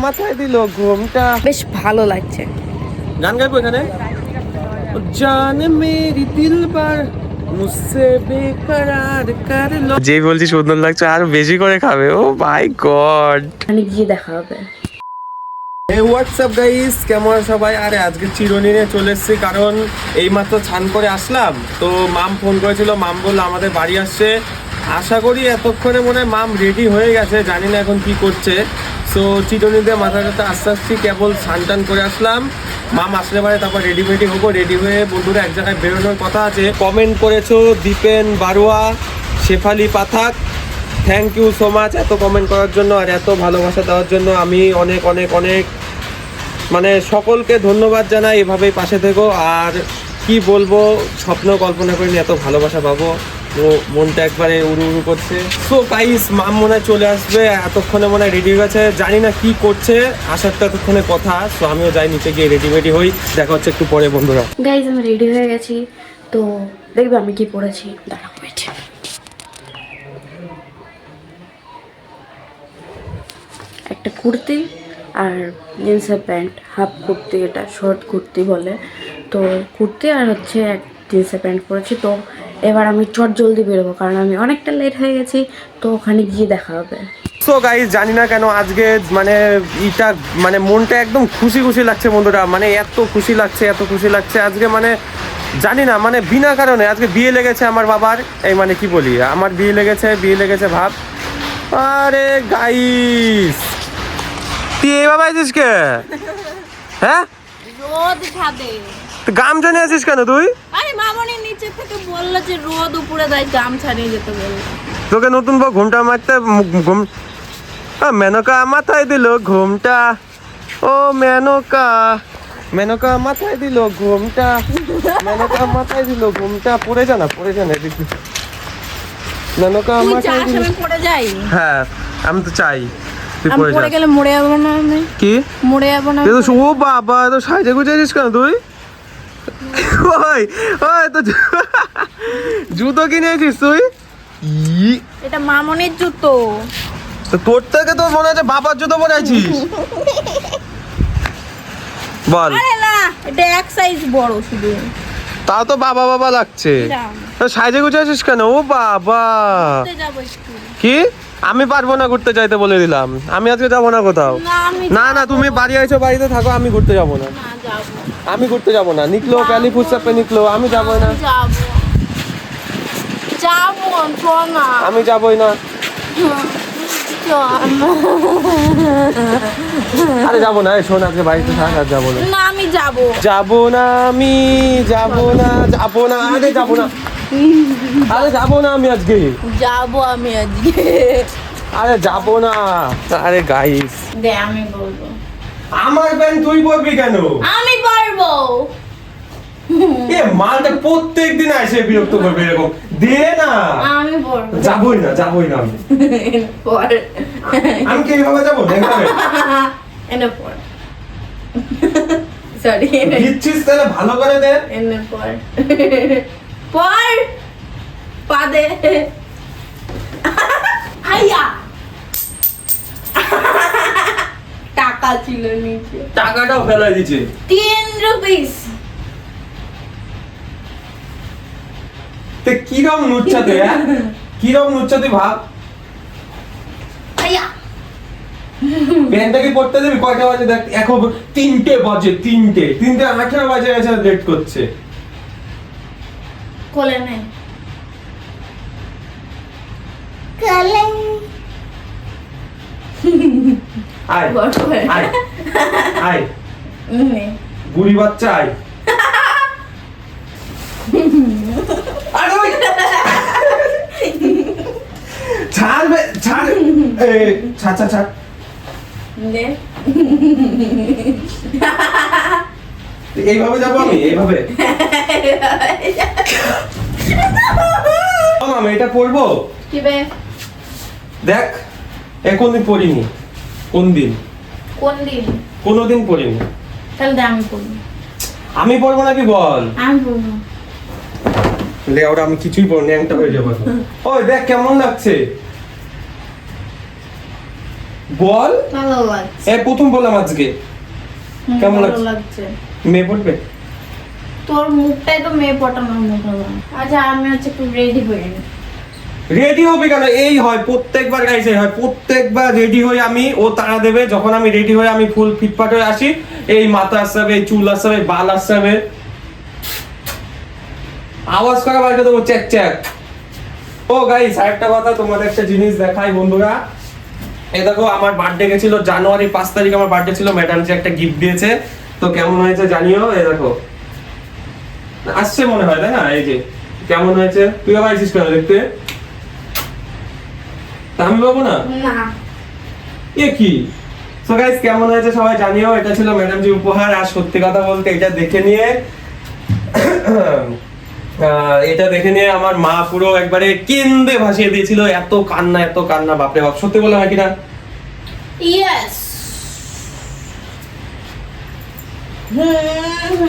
মাথায় দিল ঘুমটা, বেশ ভালো লাগছে। গান গাইবো এখানে। জান মেরি দিলবার মুঝসে বেকরার কর লো। যেই বলছি সুন্দর লাগছে আর বেশি করে খাবে। ও মাই গড, মানে গিয়ে দেখা হবে। এই হোয়াটসঅ্যাপ গাইস, কেমন সবাই? আরে আজকে চিরুনি নিয়ে চলে এসেছি, কারণ এইমাত্র স্নান করে আসলাম। তো মাম ফোন করেছিল, মাম বললো আমাদের বাড়ি আসছে। আশা করি এতক্ষণে মনে হয় মাম রেডি হয়ে গেছে, জানি না এখন কি করছে। সো চিরুনিতে মাথা ব্যথা আস্তে আস্তে কেবল স্নান টান করে আসলাম। মাম আসলে পারে তারপর রেডি হবো। রেডি হয়ে বন্ধুরা এক জায়গায় বেরোনোর কথা আছে। কমেন্ট করেছো Dipen Barua, Shefali Pathak, thank you so much এত কমেন্ট করার জন্য আর এত ভালোবাসা দেওয়ার জন্য। আমি অনেক অনেক অনেক মানে সকলকে ধন্যবাদ জানাই। এভাবেই পাশে থেকো। আর কি বলবো, স্বপ্ন কল্পনা করিনি এত ভালোবাসা পাবো। তো মনটা একবারে উড়ু উড়ু করছে। সো গাইস, মাম মনে হয় চলে আসবে এতক্ষণে, মনে হয় রেডি হয়ে গেছে। জানি না কি করছে, আসার তো এতক্ষণে কথা। সো আমিও যাই নিচে গিয়ে রেডি হই। দেখা হচ্ছে একটু পরে বন্ধুরা। গাইজ আমি রেডি হয়ে গেছি, তো দেখবে আমি কি পরেছি। দাঁড়াও, ওয়েট। একটা কুর্তি আর জিন্সের প্যান্ট, হাফ কুর্তি, এটা শর্ট কুর্তি বলে। তো কুর্তি আর হচ্ছে এক জিন্সের প্যান্ট পরেছি। তো এবার আমি চট জলদি বেরোবো, কারণ আমি অনেকটা লেট হয়ে গেছি। তো ওখানে গিয়ে দেখা হবে। সো গাইস, জানি না কেন আজকে মানে মানে মনটা একদম খুশি খুশি লাগছে বন্ধুরা। মানে এত খুশি লাগছে আজকে, মানে জানি না, মানে বিনা কারণে আজকে বিয়ে লেগেছে আমার বাবার। এই মানে কি বলি, আমার বিয়ে লেগেছে ভাব। আরে গাইস, তুই এইভাবে আছিস কে? হ্যাঁ, রোদ ছাদে গামছা নিয়ে আছিস কেন তুই? আরে মামনি নিচে থেকে বললো যে রোদ উপরে যায়, গামছা নিয়ে যেতে বললো। তোকে নতুন বউ ঘুমটা মারতে ঘুম মেনকা মাথায় দিল ঘুমটা। ও মেনকা মাথায় দিল ঘুমটা, মাথায় দিল ঘুমটা। পড়ে যা না এদিকে। মেনকা মাথায় দিল। আমি পড়ে যাই? হ্যাঁ, আমি তো চাই তুই আমি পড়ে যা। পড়ে গেলে মরে যাবো না? আমি কি মরে যাবো না? ও বাবা, এত সাইজে গুছিয়েছিস কেন তুই? ওই ওই তো জুতো কিনেছিস তুই? এটা মামনির জুতো। তো তোর থেকে তো মনে হচ্ছে বাবার জুতো পরে আছিস। বল। আরে না, এটা এক সাইজ বড় শুধু। তাও তো বাবা লাগছে। সাইজে গুছে আছিস কেন? ও বাবা, কি আমি পারবো না ঘুরতে যাইতে, বলে দিলাম। আমি আজকে যাবো না কোথাও। না তুমি বাড়ি আইছো, বাড়িতে থাকো। আমি ঘুরতে যাবো না। নিকলো প্যালি ফুটসাপে নিকলো। আমি যাবো না। আমি যাবোই না। আরে যাবো না, শোন আজকে বাড়িতে থাক, আর যাবো না। আমি যাবো না। আরে যাবো না আমি আজকে। আরে যাবো না। আরে গাইস, দে আমি বলবো। আমার প্যান্ট তুই পরবি কেন? আমি পারবো। এ মালটা প্রত্যেকদিন এসে বিরক্ত করবে এরকম। দে না। আমি পরবো। যাবোই না আমি। পর। আমি কি এইভাবে যাবো? এনে পর। সরি। দিচ্ছিস তাহলে ভালো করে দে। এনে পর। পর। পা দে। আইয়া। টাকা ছিল নিচে। টাকাটাও ফেলাই দিচ্ছে। 3 রুপিস। তে কিরম নুচ্ছাতে, কিরম নুচ্ছাতে ভাব। আইয়া। প্যান্টটা কি পড়তে দিবি? কয়টা বাজে দেখ, এখন 3টে বাজে। 3টে 18 বাজে গেছে, লেট করছে। কোলে নে। কোলে। আয় আয় আয়, নে। বুড়ি বাচ্চা আয়। আরে ওই ছাড় ছাড়। নে। এইভাবে যাবো আমি, এইভাবে। আমি এটা পরবো। কি বে? দেখ, কোনদিন পরিনি। কোন দিন? কোনোদিন পরিনি। তাহলে দে আমি পরবো। আমি পরবো নাকি বল? আমি পরবো। লে ওরা, আমি কিছুই পরবো, ন্যাংটা হয়ে যাবো। ওই দেখ কেমন লাগছে। বল। ভালো লাগছে। এই প্রথম বললাম আজকে। কেমন ভালো লাগছে? লাগছে। মেয়ে পড়বে? তোর মুখটাই তো মেয়ে পটানোর মতো হবে। আচ্ছা আমি হচ্ছে একটু রেডি হয়ে নিই। রেডি হবে কেন? এই হয় প্রত্যেকবার গাইছে হয়, প্রত্যেকবার রেডি হই আমি, ও তাড়া দেবে। যখন আমি রেডি হই আমি ফুল ফিটফাট হয়ে আসি, এই মাথা আসবে, এই চুল আসবে, বাল আসবে, আওয়াজ করা বাইরে দেবো চ্যাক চ্যাক। ও গাইস, আরেকটা কথা তোমাদের একটা জিনিস দেখাই বন্ধুরা। এই দেখো আমার বার্থডে গেছিল জানুয়ারি 5 তারিখ, আমার বার্থডে ছিল। ম্যাডাম যে একটা গিফট দিয়েছে, তো কেমন হয়েছে জানিও। এই দেখো আসছে মনে হয়, তাই না? এই যে কেমন হয়েছে, তুই আবার আইসিস কেন দেখতে? তা আমি পাবো না? না। এ কি? সো গাইস কেমন হয়েছে সবাই জানিও। এটা ছিল ম্যাডাম জি উপহার। আর সত্যি কথা বলতে এটা দেখে নিয়ে এটা দেখে নিয়ে আমার মা পুরো একবারে কেন্দে ভাসিয়ে দিয়েছিল। এত কান্না, এত কান্না, বাপরে বাপ। সত্যি বললাম নাকি না? ইয়েস।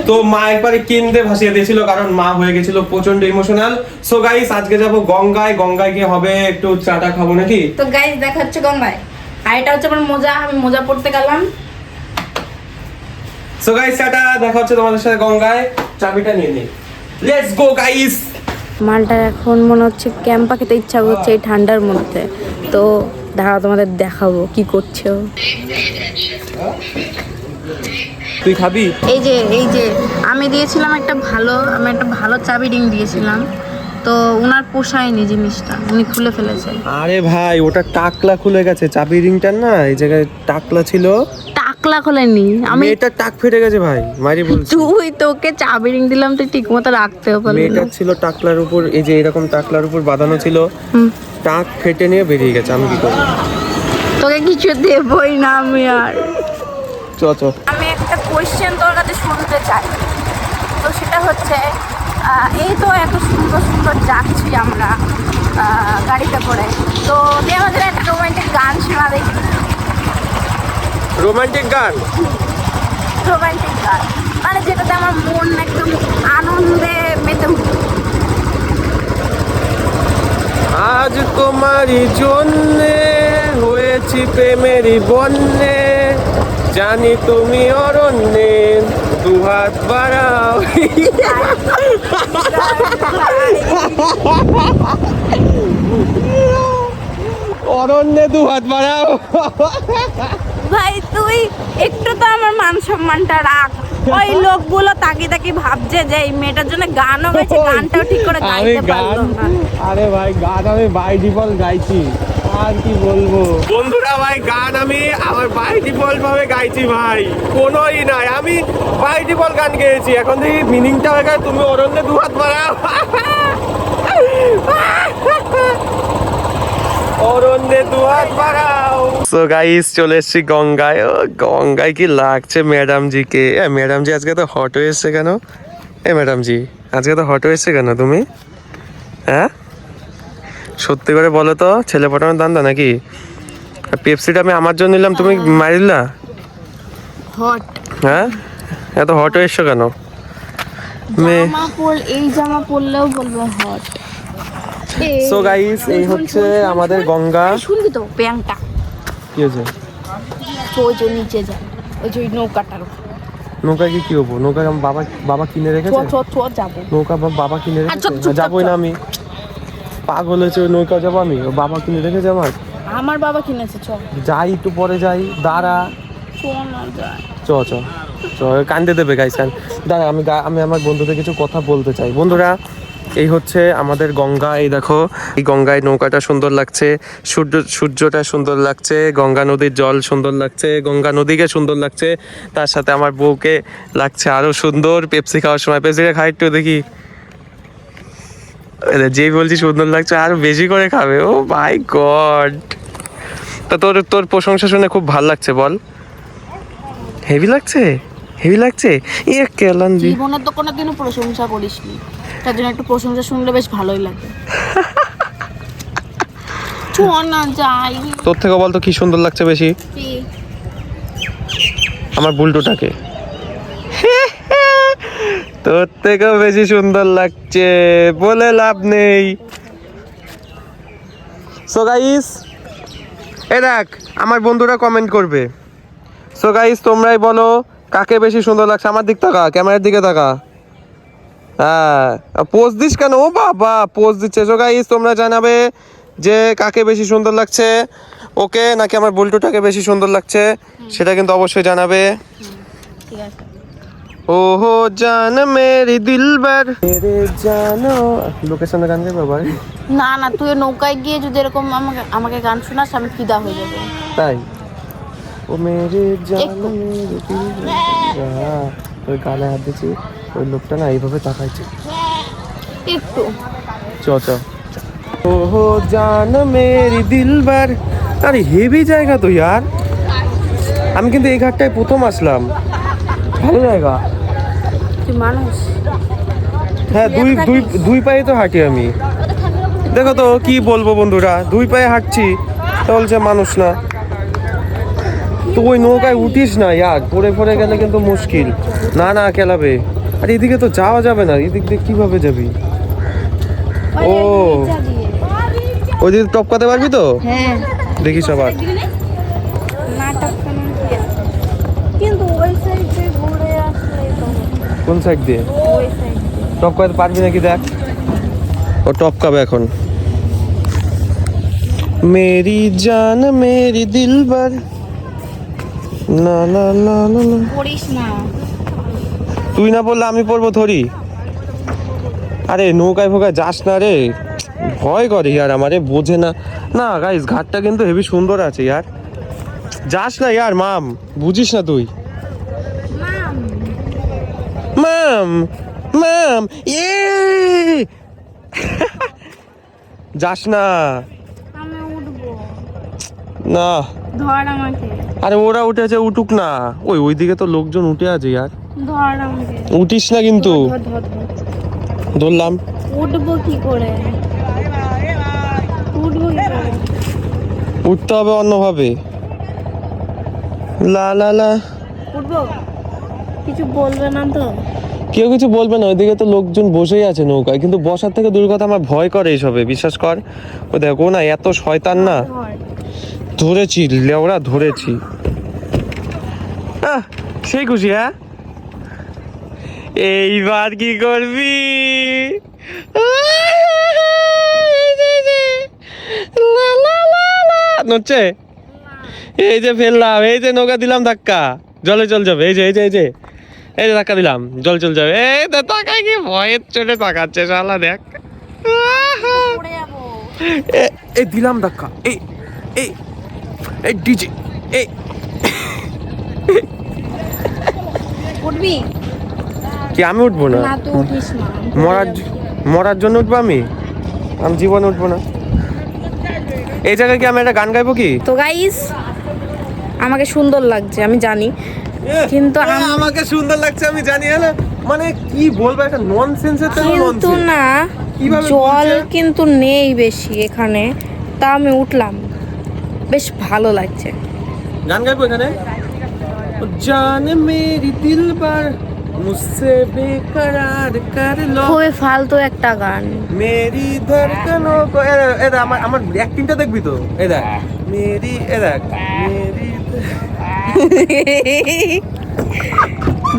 তো মা একবারে কেন্দে ভাসিয়ে দিয়েছিল, কারণ মা হয়ে গেছিল প্রচন্ড ইমোশনাল। সো গাইস আজকে যাব গঙ্গায়। গঙ্গায় গিয়ে হবে একটু চাটা খাবো নাকি? তো গাইস দেখা হচ্ছে গঙ্গায়। আর এটা হচ্ছে আমার মোজা, আমি মোজা পড়তে গেলাম। সো গাইস টাটা, দেখা হচ্ছে তোমাদের সাথে গঙ্গায়। চাবিটা নিয়ে নিই, লেটস গো গাইস। মালটা এখন মনে হচ্ছে ক্যাম্পা খেতে ইচ্ছা করছে এই ঠান্ডার মধ্যে। তো দাঁড়াও তোমাদের দেখাবো কি করছো। তুই খাবি? এই যে আমি দিয়েছিলাম একটা ভালো চাবি রিং দিয়েছিলাম, তো উনার পোষায়নি জিনিসটা, উনি খুলে ফেলেছে। আরে ভাই ওটা টাকলা খুলে গেছে, চাবি রিংটার না এই জায়গায় টাকলা ছিল। টাকলা খোলেনি, আমি এটা টাক ফেটে গেছে ভাই, মারি বলছি। তুই তোকে চাবি রিং দিলাম, তুই ঠিক মতো রাখতেও পারলি না। মেয়েটা ছিল টাকলার উপর, এই যে এরকম টাকলার উপর বাঁধানো ছিল, টাক ফেটে নিয়ে বেরিয়ে গেছে। আমি কি করব? তোকে কিছু দেবই না আমি আর। চ চ। আমি একটা কোয়েশ্চেন তোর কাছে শুনতে চাই। তো সেটা হচ্ছে এই তো এত সুন্দর সুন্দর যাচ্ছি আমরা গাড়িতে করে, তো তুই আমাদের একটা রোমান্টিক গান শোনা দেখি। রোমান্টিক গান? রোমান্টিক গান মানে যেটাতে আমার মন একদম আনন্দে মেতে উঠবে। আজ তোমারই জন্যে হয়েছি প্রেমেরই বন্যে, জানি তুমি অরণ্যে, দুহাত বাড়াও। অরণ্যে দুহাত বাড়াও। ভাই তুই একটু তো আমার মান সম্মানটা রাখ। ওই লোকগুলো তাকি ভাবছে যে এই মেয়েটার জন্য গানও গাইছে, গানটাও ঠিক করে গাইতে পারলো না। আরে ভাই গান আমি বাই ডিফল্ট গাইছি, আর কি বলবো বন্ধুরা। ভাই গান আমি আমার বাই ডিফল্ট ভাবে গাইছি ভাই, কোনোই নাই, আমি বাই ডিফল্ট গান গেয়েছি। এখন দেখি মিনিংটা হয়ে গেছে তুমি অরণ্যে দুহাত বাড়াও। অরণ্যে দুহাত বাড়াও। সো গাইস চলে এসেছি গঙ্গায়। ও গঙ্গায় কি লাগছে ম্যাডাম জি কে। ম্যাডাম জি আজকে তো হট হয়ে এসছে কেন? ম্যাডাম জি আজকে তো হট হয়ে এসছে কেন তুমি? হ্যাঁ সত্যি করে বলো তো, ছেলে পটানোর দান্দা নাকি? পেপসিটা আমি আমার জন্য নিলাম, তুমি মারিলা? হট। হ্যাঁ এত হট হয়ে এসছো কেন? এই জামা পরলেও বলবো হট। সো গাইস এই হচ্ছে আমাদের গঙ্গা। শুনবি তো ব্যাংকটা কি হয়েছে? ওই যে নিচে যায়, ওই যে নৌকাটার উপর। নৌকা কি হবো? নৌকা বাবা কিনে রেখেছে। যাবো নৌকা বাবা কিনে রেখেছে, চুপ, যাবোই না আমি। পাগল হয়েছে, ওই নৌকা যাবো আমি? ও বাবা কিনে রেখেছে আমার বাবা কিনেছে। চল যাই, একটু পরে যাই, দাঁড়া। চল না যায়। চ চ চ, কান্দে দেবে গাইস। দাঁড়া আমি আমার বন্ধুদের কিছু কথা বলতে চাই। বন্ধুরা এই হচ্ছে আমাদের গঙ্গা। এই দেখো এই গঙ্গায় নৌকাটা সুন্দর লাগছে, সূর্যটা সুন্দর লাগছে, গঙ্গা নদীর জল সুন্দর লাগছে, গঙ্গা নদীকে সুন্দর লাগছে, তার সাথে আমার বউকে লাগছে আরো সুন্দর। পেপসি খাওয়ার সময় পেপসিটা খাই একটু দেখি, যেই বলছি সুন্দর লাগছে আরো বেশি করে খাবে। ও মাই গড। তা তোর প্রশংসা শুনে খুব ভালো লাগছে বল? হেভি লাগছে, হেভি লাগছে। এ কেলান দি জীবনে তো কোনোদিনও প্রশংসা করিসনি, তার জন্য একটু প্রশংসা শুনলে বেশ ভালোই লাগে। চল না যাই। তোর থেকে বল তো কি সুন্দর লাগছে বেশি? আমার বুলটুটাকে। তোর থেকেও বেশি সুন্দর লাগছে, বলে লাভ নেই। সো গাইস এই দেখ আমার বন্ধুরা কমেন্ট করবে। সো গাইস তোমরাই বলো কাকে বেশি সুন্দর লাগছে। আমার দিক তাকা, ক্যামেরার দিকে তাকা। হ্যাঁ পোজ দিস কেন? ও বাবা পোজ দিচ্ছে। সো গাইস তোমরা জানাবে যে কাকে বেশি সুন্দর লাগছে, ওকে নাকি আমার বল্টুটাকে বেশি সুন্দর লাগছে, সেটা কিন্তু অবশ্যই জানাবে। ঠিক আছে। ওহো জান মেরি দিলবার মেরে জানো। লোকেশনে গান গাইবো ভাই? না না, তুই নৌকায় গিয়ে যদি এরকম আমাকে আমাকে গান শোনাস আমি ফিদা হয়ে যাবো। তাই ও মেরে জান একটু। মেরি দিলবার। ওই গানে হাত দিচ্ছি, ওই লোকটা না এইভাবে তাকাইছে। একটু চ চ। ওহো জান মেরি দিলবার। আরে হেভি জায়গা তো ইয়ার। আমি কিন্তু এই ঘাটটায় প্রথম আসলাম, ভালো জায়গা। তুই মানুষ। হ্যাঁ দুই দুই দুই পায়ে তো হাঁটি আমি। দেখো তো কি বলবো বন্ধুরা, দুই পায়ে হাঁটছি তা বলছে মানুষ না। তো ওই নৌকায় উঠিস না ইয়ার, পড়ে পড়ে গেলে কিন্তু মুশকিল। না না খেলাবে। আর এদিকে তো যাওয়া যাবে না, এদিক দিয়ে কিভাবে যাবি? ও ওই দিকে টপকাতে পারবি তো? হ্যাঁ দেখিস আবার। নাটক কিন্তু ওই সাইডে ঘুরে আসলে কোন সাইড দিয়ে ওই সাইড টপকাতে পারবি নাকি দেখ। ও টপকাবে এখন। মেরি জান মেরি দিলবার। না না না না না। পড়িস না। তুই না বললে আমি পড়বো থরি। আরে নৌকায় ফোকায় যাস না রে, ভয় করে ইয়ার আমারে, বোঝে না। না গাইস ঘাটটা কিন্তু হেবি সুন্দর আছে ইয়ার, যাস না ইয়ার মাম, বুঝিস না তুই? মাম মাম এ যাস না। আমি উঠবো, না ধর আমাকে, আরে ওরা উঠেছে, উঠুক না। ওইদিকে তো লোকজন উঠে আছে ইয়ার, ধর আমাকে। উঠিস না কিন্তু। ধর ধর ধর। ধরলাম। উঠবো কি করে? উঠবো কি করে? উঠতে হবে অন্যভাবে। লা লা লা। উঠবো? কিছু বলবে না তো? কেউ কিছু বলবে না, ওইদিকে তো লোকজন বসেই আছে নৌকায়, কিন্তু বসার থেকে দূর কথা আমার ভয় করে এইসবে, বিশ্বাস কর। ও দেখো না এত শয়তান না। ধর। ধরেছি লেওরা, ধরেছি। সেই খুশি। হ্যাঁ এইবার কি করবি? নড়ছে, এই যে ফেললাম, এই যে নৌকা দিলাম ধাক্কা, জলে চল যাবে। এই যে এই যে এই যে এই যে ধাক্কা দিলাম, জল চল যাবে। এই তো তাকায় কি ভয়ের চোটে তাকাচ্ছে শালা, দেখ। পড়ে যাবো। এই দিলাম ধাক্কা, এই এই এই ডিজে এই। উঠবি? কি আমি উঠবো না? না তুই উঠিস না। মরার জন্য উঠবো আমি? আমি জীবনে উঠবো না। এই জায়গায় কি আমি একটা গান গাইবো কি? তো গাইস আমাকে সুন্দর লাগছে আমি জানি, কিন্তু আমাকে সুন্দর লাগছে আমি জানি, হ্যাঁ মানে কি বলবো, একটা ননসেন্সের তো কিন্তু ননসেন্স। না কিভাবে জল বলছে? কিন্তু নেই বেশি এখানে, তা আমি উঠলাম, বেশ ভালো লাগছে। গান গাইবো এখানে। ও জান মেরি দিলবার মুঝসে বেকরার কর লো খুবই ফালতু একটা গান। মেরি ধড়কনও কো। এ আমার অ্যাক্টিংটা দেখবি তো? এই দেখ মেরি, এ দেখ মেরি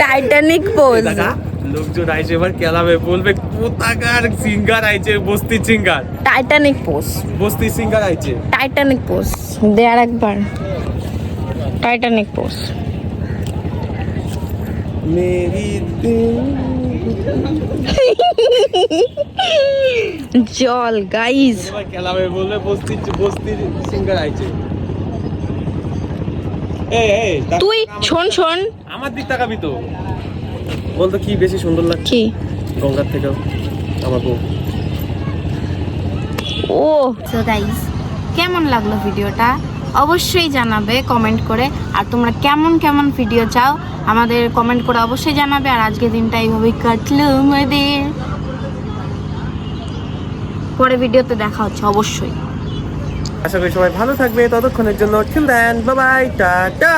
টাইটানিক পোজ। দেখা লোকজন আইছে এবার কেলাবে, বলবে কোথাকার সিঙ্গার আইছে, বস্তি সিঙ্গার। টাইটানিক পোজ, বস্তি সিঙ্গার আইছে। টাইটানিক পোজ দে আর একবার। Titanic pose. মেরি দিল জল গাইস এবার কেলাবে, বলবে বস্তি সিঙ্গার আইছে। এই তুই শোন শোন আমার দিক তাকাবি তো। বলতো কি বেশি সুন্দর লাগছে কি গঙ্গার থেকেও আমার বউ। ও সো গাইস কেমন লাগলো ভিডিওটা অবশ্যই জানাবে কমেন্ট করে, আর তোমরা কেমন কেমন ভিডিও চাও আমাদের কমেন্ট করে অবশ্যই জানাবে। আর আজকের দিনটা এইভাবেই কাটলো আমাদের, পরে ভিডিওতে দেখা হচ্ছে অবশ্যই। আশা করি সবাই ভালো থাকবে, ততক্ষণের জন্য till then bye bye, tata.